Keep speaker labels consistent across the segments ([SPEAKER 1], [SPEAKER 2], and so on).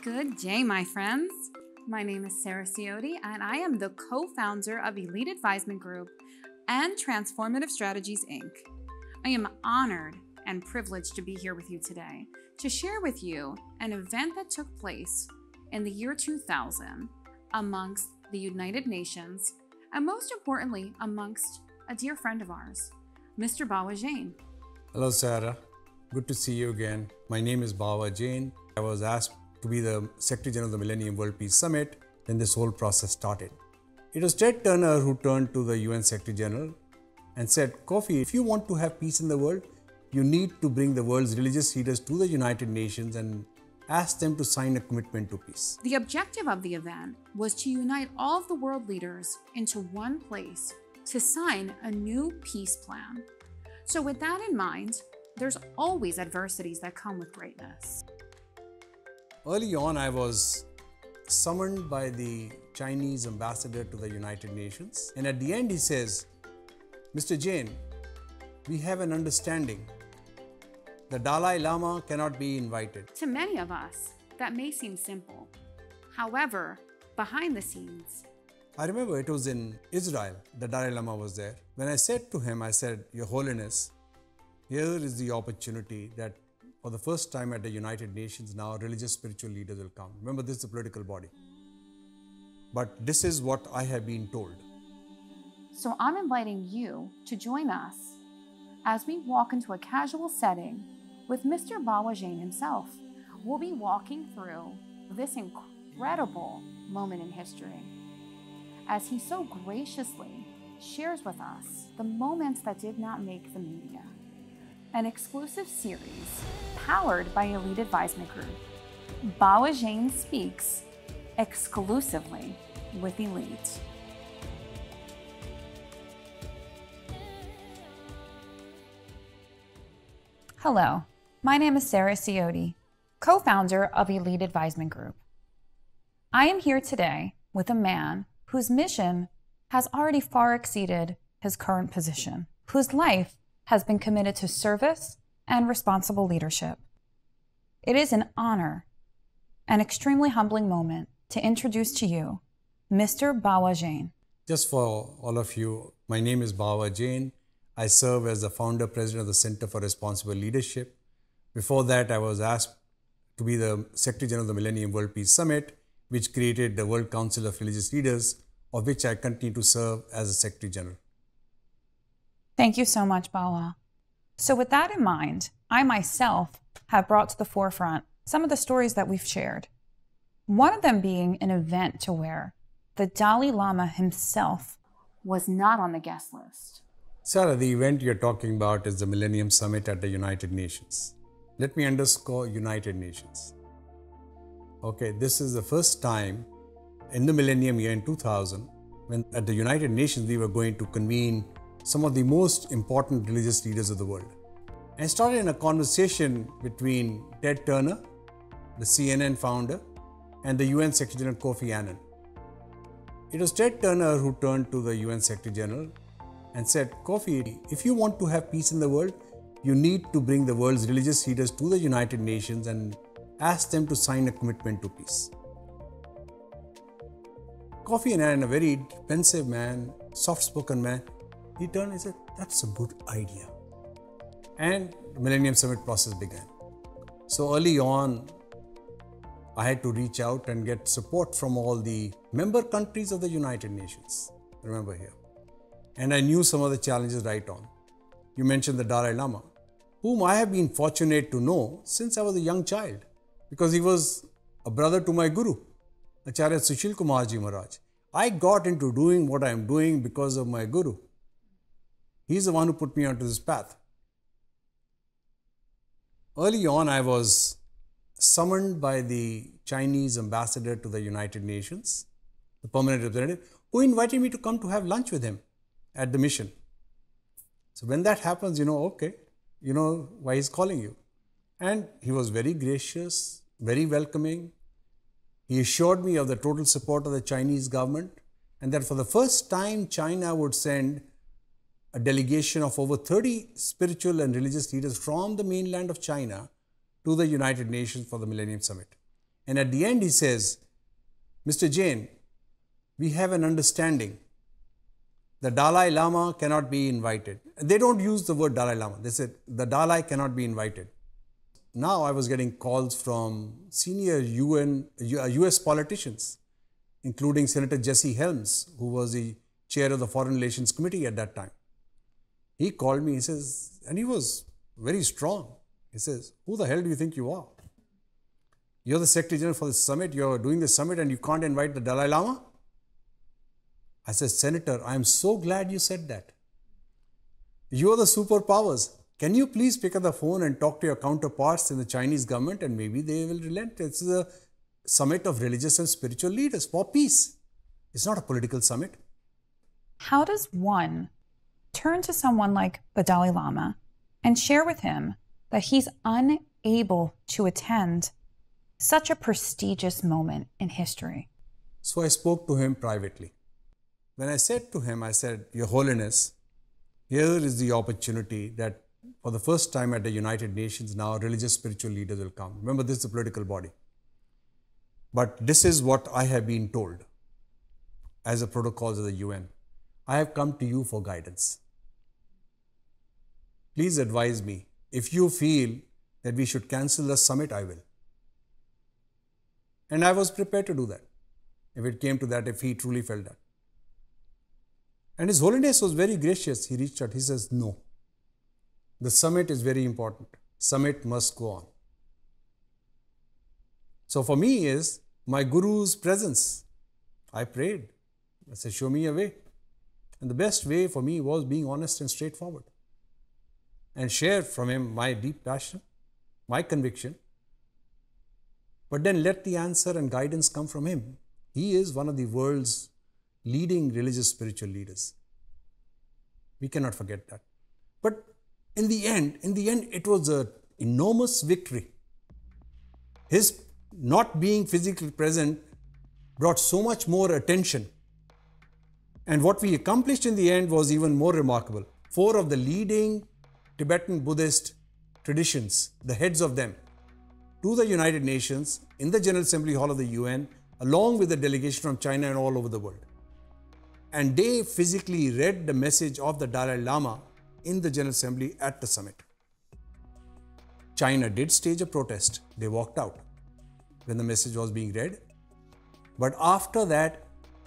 [SPEAKER 1] Good day, my friends. My name is Sarah Ciotti, and I am the co-founder of Elite Advisement Group and Transformative Strategies, Inc. I am honored and privileged to be here with you today to share with you an event that took place in the year 2000 amongst the United Nations, and most importantly, amongst a dear friend of ours, Mr. Bawa Jain.
[SPEAKER 2] Hello, Sarah. Good to see you again. My name is Bawa Jain. I was asked to be the Secretary General of the Millennium World Peace Summit. Then this whole process started. It was Ted Turner who turned to the UN Secretary General and said, Kofi, if you want to have peace in the world, you need to bring the world's religious leaders to the United Nations and ask them to sign a commitment to peace.
[SPEAKER 1] The objective of the event was to unite all of the world leaders into one place to sign a new peace plan. So with that in mind, there's always adversities that come with greatness.
[SPEAKER 2] Early on, I was summoned by the Chinese ambassador to the United Nations. And at the end, he says, Mr. Jain, we have an understanding. The Dalai Lama cannot be invited.
[SPEAKER 1] To many of us, that may seem simple. However, behind the scenes,
[SPEAKER 2] I remember it was in Israel, the Dalai Lama was there. When I said to him, I said, Your Holiness, here is the opportunity that for the first time at the United Nations now, religious spiritual leaders will come. Remember, this is a political body. But this is what I have been told.
[SPEAKER 1] So I'm inviting you to join us as we walk into a casual setting with Mr. Bawa Jain himself. We'll be walking through this incredible moment in history as he so graciously shares with us the moments that did not make the media. An exclusive series powered by Elite Advisement Group. Bawa Jain speaks exclusively with Elite. Hello, my name is Sarah Ciotti, co-founder of Elite Advisement Group. I am here today with a man whose mission has already far exceeded his current position, whose life has been committed to service and responsible leadership. It is an honor, an extremely humbling moment to introduce to you Mr. Bawa Jain.
[SPEAKER 2] Just for all of you, my name is Bawa Jain. I serve as the founder president of the Center for Responsible Leadership. Before that, I was asked to be the Secretary General of the Millennium World Peace Summit, which created the World Council of Religious Leaders, of which I continue to serve as the Secretary General.
[SPEAKER 1] Thank you so much, Bawa. So with that in mind, I myself have brought to the forefront some of the stories that we've shared. One of them being an event to where the Dalai Lama himself was not on the guest list.
[SPEAKER 2] Sarah, the event you're talking about is the Millennium Summit at the United Nations. Let me underscore United Nations. Okay, this is the first time in the millennium year in 2000, when at the United Nations we were going to convene some of the most important religious leaders of the world. And started in a conversation between Ted Turner, the CNN founder, and the UN Secretary General Kofi Annan. It was Ted Turner who turned to the UN Secretary General and said, Kofi, if you want to have peace in the world, you need to bring the world's religious leaders to the United Nations and ask them to sign a commitment to peace. Kofi Annan, a very pensive man, soft-spoken man, he turned and said, that's a good idea. And the Millennium Summit process began. So early on, I had to reach out and get support from all the member countries of the United Nations, remember here. And I knew some of the challenges right on. You mentioned the Dalai Lama, whom I have been fortunate to know since I was a young child, because he was a brother to my guru, Acharya Sushil Kumar Ji Maharaj. I got into doing what I am doing because of my guru. He's the one who put me onto this path. Early on, I was summoned by the Chinese ambassador to the United Nations, the permanent representative, who invited me to come to have lunch with him at the mission. So when that happens, okay, you know why he's calling you. And he was very gracious, very welcoming. He assured me of the total support of the Chinese government and that for the first time, China would send a delegation of over 30 spiritual and religious leaders from the mainland of China to the United Nations for the Millennium Summit. And at the end he says, Mr. Jain, we have an understanding. The Dalai Lama cannot be invited. They don't use the word Dalai Lama. They said the Dalai cannot be invited. Now I was getting calls from senior US politicians, including Senator Jesse Helms, who was the chair of the Foreign Relations Committee at that time. He called me, he says, and he was very strong. He says, who the hell do you think you are? You're the Secretary General for this summit, you're doing this summit and you can't invite the Dalai Lama? I said, Senator, I am so glad you said that. You are the superpowers. Can you please pick up the phone and talk to your counterparts in the Chinese government and maybe they will relent? It's a summit of religious and spiritual leaders for peace. It's not a political summit.
[SPEAKER 3] How does one turn to someone like the Dalai Lama and share with him that he's unable to attend such a prestigious moment in history?
[SPEAKER 2] So I spoke to him privately. When I said to him, I said, Your Holiness, here is the opportunity that for the first time at the United Nations now, religious spiritual leaders will come. Remember, this is a political body. But this is what I have been told as the protocols of the UN. I have come to you for guidance. Please advise me. If you feel that we should cancel the summit, I will. And I was prepared to do that. If it came to that, if he truly felt that. And His Holiness was very gracious. He reached out. He says, no. The summit is very important. Summit must go on. So for me is my Guru's presence. I prayed. I said, show me a way. And the best way for me was being honest and straightforward. And share from him my deep passion, my conviction. But then let the answer and guidance come from him. He is one of the world's leading religious spiritual leaders. We cannot forget that. But in the end, it was an enormous victory. His not being physically present brought so much more attention. And what we accomplished in the end was even more remarkable. 4 of the leading Tibetan Buddhist traditions, the heads of them, to the United Nations in the General Assembly Hall of the UN, along with a delegation from China and all over the world. And they physically read the message of the Dalai Lama in the General Assembly at the summit. China did stage a protest. They walked out when the message was being read. But after that,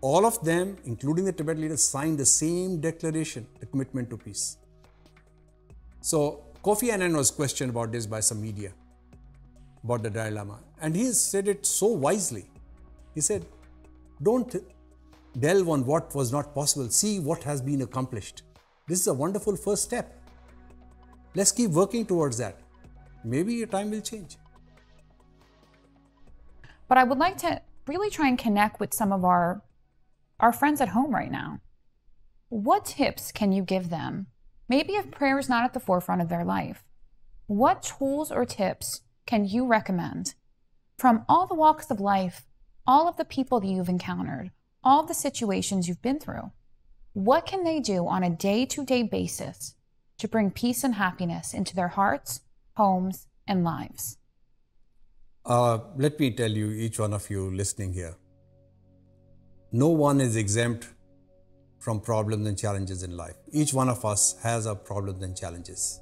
[SPEAKER 2] all of them, including the Tibet leaders, signed the same declaration, the commitment to peace. So Kofi Annan was questioned about this by some media, about the Dalai Lama. And he said it so wisely. He said, don't delve on what was not possible. See what has been accomplished. This is a wonderful first step. Let's keep working towards that. Maybe your time will change.
[SPEAKER 3] But I would like to really try and connect with some of our friends at home right now. What tips can you give them? Maybe if prayer is not at the forefront of their life, what tools or tips can you recommend from all the walks of life, all of the people that you've encountered, all the situations you've been through? What can they do on a day-to-day basis to bring peace and happiness into their hearts, homes, and lives?
[SPEAKER 2] Let me tell you, each one of you listening here, no one is exempt from problems and challenges in life. Each one of us has our problems and challenges.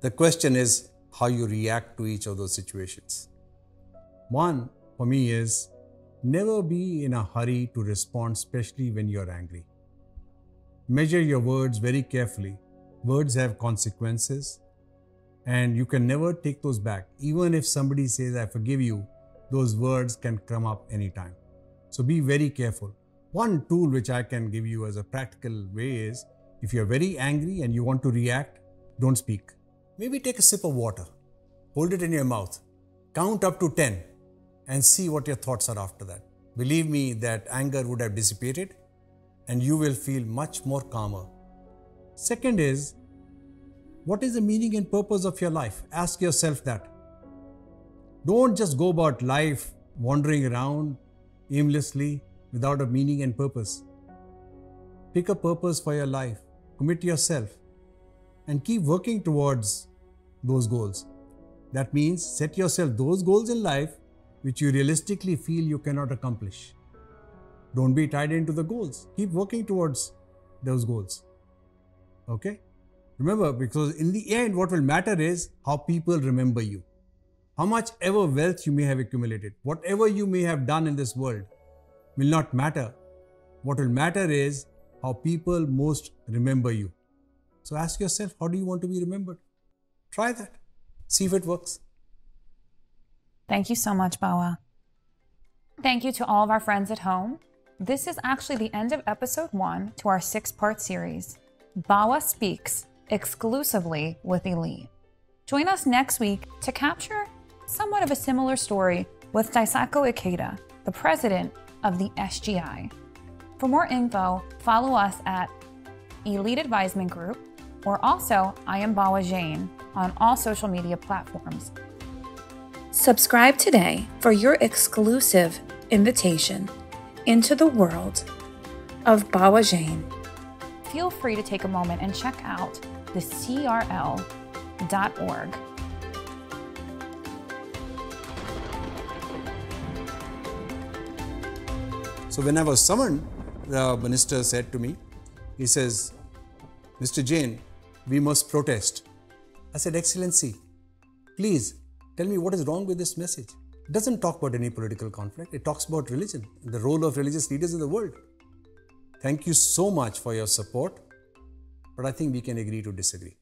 [SPEAKER 2] The question is how you react to each of those situations. One, for me, is never be in a hurry to respond, especially when you're angry. Measure your words very carefully. Words have consequences, and you can never take those back. Even if somebody says, I forgive you, those words can come up anytime. So be very careful. One tool which I can give you as a practical way is, if you're very angry and you want to react, don't speak. Maybe take a sip of water, hold it in your mouth, count up to 10 and see what your thoughts are after that. Believe me, that anger would have dissipated and you will feel much more calmer. Second is, what is the meaning and purpose of your life? Ask yourself that. Don't just go about life wandering around aimlessly without a meaning and purpose. Pick a purpose for your life, commit yourself, and keep working towards those goals. That means set yourself those goals in life which you realistically feel you cannot accomplish. Don't be tied into the goals. Keep working towards those goals. Okay? Remember, because in the end, what will matter is how people remember you. How much ever wealth you may have accumulated, whatever you may have done in this world will not matter. What will matter is how people most remember you. So ask yourself, how do you want to be remembered? Try that. See if it works.
[SPEAKER 3] Thank you so much, Bawa. Thank you to all of our friends at home. This is actually the end of episode 1 to our 6-part series, Bawa Speaks, exclusively with Elite. Join us next week to capture somewhat of a similar story with Daisaku Ikeda, the president of the SGI. For more info, follow us at Elite Advisement Group or also I am Bawa Jain on all social media platforms. Subscribe today for your exclusive invitation into the world of Bawa Jain. Feel free to take a moment and check out the CRL.org.
[SPEAKER 2] So when I was summoned, the minister said to me, he says, Mr. Jain, we must protest. I said, Excellency, please tell me what is wrong with this message. It doesn't talk about any political conflict. It talks about religion, the role of religious leaders in the world. Thank you so much for your support, but I think we can agree to disagree.